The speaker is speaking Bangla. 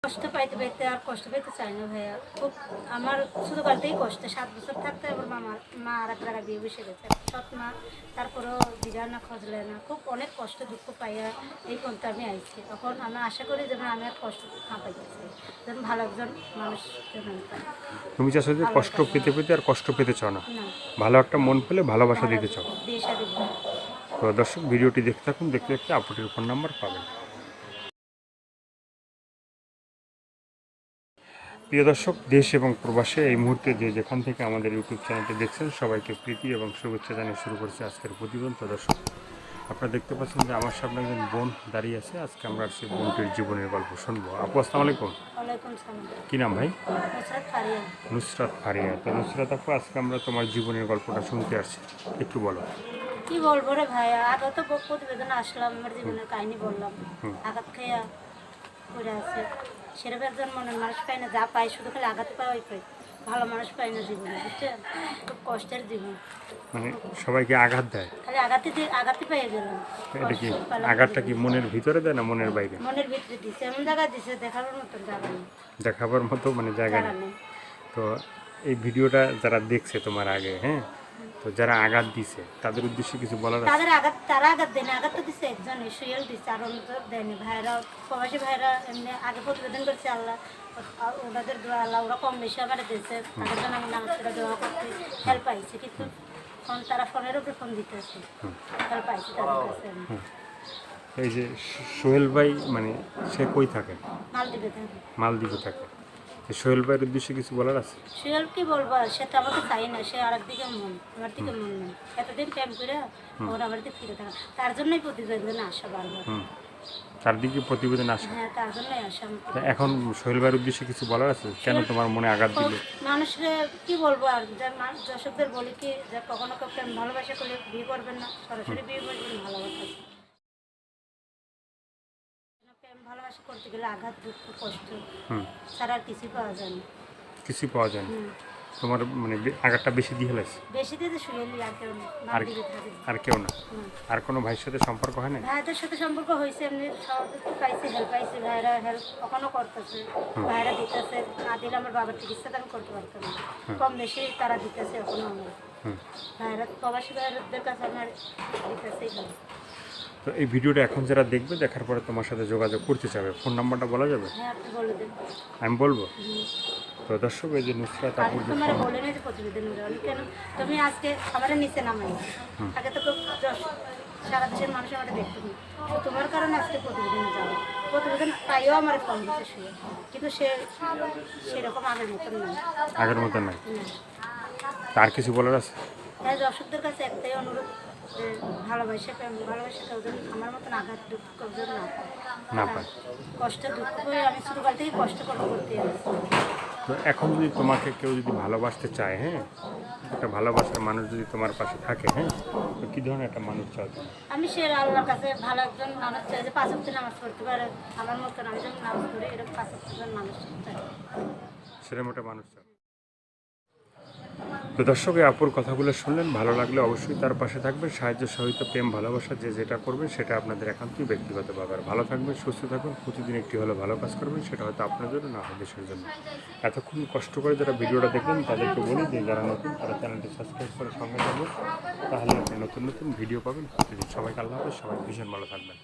কষ্ট পাইতে পাইতে আর কষ্ট পাইতে চাই না ভাইয়া। খুব আমার ছোটোকাল থেকেই কষ্ট। 7 বছর থাকতে আমার মা আর এক জায়গায় বিয়ে বসে গেছে, সৎ মা। তারপরেও দিদা না খোঁজলে না, খুব অনেক কষ্ট দুঃখ পাইয়া এই পর্যন্ত আমি আইছি। তখন আমি আশা করি যেন আমি আর কষ্ট না পাইতেছি, যেন ভালো একজন মানুষ যেন আমি পাই। তুমি চাচ্ছ যে কষ্ট পেতে পেতে আর কষ্ট পেতে চাও না, ভালো একটা মন পেলে ভালোবাসা দিতে চাও। তো দর্শক ভিডিওটি দেখতে থাকুন, দেখতে দেখতে আপুটির ফোন নাম্বার পাবেন। প্রিয় দর্শক, দেশ এবং প্রবাসে এই মুহূর্তে যে যেখান থেকে আমাদের ইউটিউব চ্যানেলটি দেখছেন সবাইকে প্রীতি এবং শুভেচ্ছা জানিয়ে শুরু করছি আজকের প্রতিবেদন। তো দর্শক, আপনারা দেখতে পাচ্ছেন যে আমার সামনে একজন বোন দাঁড়িয়ে আছে। আজকে আমরা সেই বোনটির জীবনের গল্প শুনবো। আপু আসসালামু আলাইকুম। কি নাম ভাই? নুসরাত ফারিয়া। তো নুসরাত আপু, আজকে আমরা তোমার জীবনের গল্পটা শুনতে আসছি, একটু বলো। কি বলবো রে ভাইয়া, আগে তো প্রতিবেদন আসলাম, আমার জীবনের কাহিনী বললাম। আঘাত খেয়া করে আছে, সেরকম একজন মনের মানুষ পাই না, যা পাই শুধু খালি আঘাত পাওয়াই পাই, ভালো মানুষ পাই না জীবনে, বুঝছেন? খুব কষ্টের জীবন। মানে সবাইকে আঘাত দেয়, খালি আঘাতই পেয়ে গেলাম। এটা কি আঘাতটা কি মনের ভিতরে দেয় না মনের বাইরে? মনের ভিতরে দিচ্ছে, এমন জায়গায় দিচ্ছে দেখাবার মতন জায়গা নেই, দেখাবার মতো মানে জায়গা নেই। তো এই ভিডিওটা যারা দেখছে তোমার আগে, হ্যাঁ, তো যারা আঘাত দিছে তাদের উদ্দেশ্যে কিছু বলার আছে? তারা আঘাত দেয়নি, আঘাত তো দিচ্ছে একজন সুয়েল দিচ্ছে, আর অন্য দেয়নি। ভাইরা, প্রবাসী ভাইরা এমনি আগে প্রতিবেদন করছে, আল্লাহ ওনাদের দোয়া, আল্লাহ ওরা কম বেশি আমার দিয়েছে, তাদের জন্য আমি নামাজ পড়ে দোয়া করতে হেল্প পাইছি। কিন্তু তারা ফোনের উপরে ফোন দিতেছে, হেল্প পাইছি তাদের কাছে। এই যে সোহেল ভাই, মানে সে কই থাকে? মালদ্বীপে থাকে। সোহেল ভাইয়ের উদ্দেশ্যে কিছু বলার আছে? সোহেল কি বলবো, সে তো আমাকে চাই না, সে আর একদিকে মন, আমার দিকে মন নেই। এতদিন প্রেম করে ওর আমার দিকে ফিরে থাকা, তার জন্যই প্রতিবেদনে আসা বারবার। তার দিকে প্রতিবেদন আসে? হ্যাঁ, তার জন্যই আসা। এখন সোহেল ভাইয়ের উদ্দেশ্যে কিছু বলার আছে? কেন তোমার মনে আঘাত দিল? মানুষকে কি বলবো আর, দর্শকদের বলি কি, যে কখনো কেউ প্রেম ভালোবাসা করলে বিয়ে করবেন না, সরাসরি বিয়ে করবেন, ভালোবাসা। প্রেম ভালোবাসা করতে গেলে আঘাত, দুঃখ, কষ্ট ছাড়া আর কিছুই পাওয়া যায় না। কিছুই পাওয়া যায় না। তোমার মানে আঘাতটা বেশি দিয়ে ফেলেছে? বেশি দিয়ে শুয়েলি, আর কেউ না। আর কেউ না? আর কোনো ভাইয়ের সাথে সম্পর্ক হয় না? ভাইদের সাথে সম্পর্ক হয়েছে, এমনি সহযোগিতা পাইছে, হেল্প পাইছে, ভাইরা হেল্প কখনো করতেছে, ভাইরা দিতেছে। না দিলে আমার বাবার চিকিৎসা আমি করতে পারতাম না, কম বেশি তারা দিতেছে এখনো আমার। ভাইরা প্রবাসী ভাইদের কাছে আমার দিতেছেই। তো এই ভিডিওটা এখন যারা দেখবে, দেখার পরে তোমার সাথে যোগাযোগ করতে চাবে, ফোন নাম্বারটা বলা যাবে? হ্যাঁ, আপনি বলে দেন। আমি বলবো। তো দর্শক, এই যে নুসরাত আপুর যে তোমার বলে না যে প্রতিবেদন কেন তুমি আজকে আমার নিচে নামাই, আগে তো সারা দেশের মানুষ আমার দেখতে নি, তোমার কারণে আজকে প্রতিবেদনে যাবো। প্রতিবেদন পাইও আমার ফোন দিতে শুয়ে, কিন্তু সেরকম আগের মতন নাই। আগের মতন নাই? তার কিছু বলার আছে? হ্যাঁ, দর্শকদের কাছে একটাই অনুরোধ, যে ভালোবাসা কেউ যেন আমার মতন আঘাত দুঃখ কেউ যেন না পায়। কষ্ট দুঃখ করে আমি ছোটোকাল থেকে কষ্ট করতে আসছি। তো এখন যদি তোমাকে কেউ যদি ভালোবাসতে চায়, হ্যাঁ, একটা ভালোবাসার মানুষ যদি তোমার পাশে থাকে, হ্যাঁ, তো কী ধরনের একটা মানুষ চাও? আমি সে আল্লাহর কাছে ভালো একজন মানুষ চাই, যে 5 ওয়াক্ত নামাজ পড়তে পারে আমার মতন, আমি যখন নামাজ পড়ি এরকম 5 ওয়াক্ত মানুষ চাই, সেরকম একটা মানুষ চাও। তো দর্শক, এই আপুর কথাগুলো শুনলেন, ভালো লাগলে অবশ্যই তার পাশে থাকবেন, সাহায্য সহযোগিতা, প্রেম ভালোবাসা যে যেটা করবেন সেটা আপনাদের একান্তই ব্যক্তিগত ব্যাপার। ভালো থাকবেন, সুস্থ থাকবেন, প্রতিদিন একটি হলে ভালো কাজ করবেন, সেটা হয়তো আপনার জন্য, না হয় দেশের জন্য। এতক্ষণ কষ্ট করে যারা ভিডিওটা দেখলেন তাদেরকে বলি যে যারা নতুন তারা চ্যানেলটি সাবস্ক্রাইব করে সঙ্গে থাকবেন, তাহলে আপনি নতুন নতুন ভিডিও পাবেন প্রতিদিন। সবাইকে আল্লাহ হাফেজ, সবাই ভীষণ ভালো থাকবেন।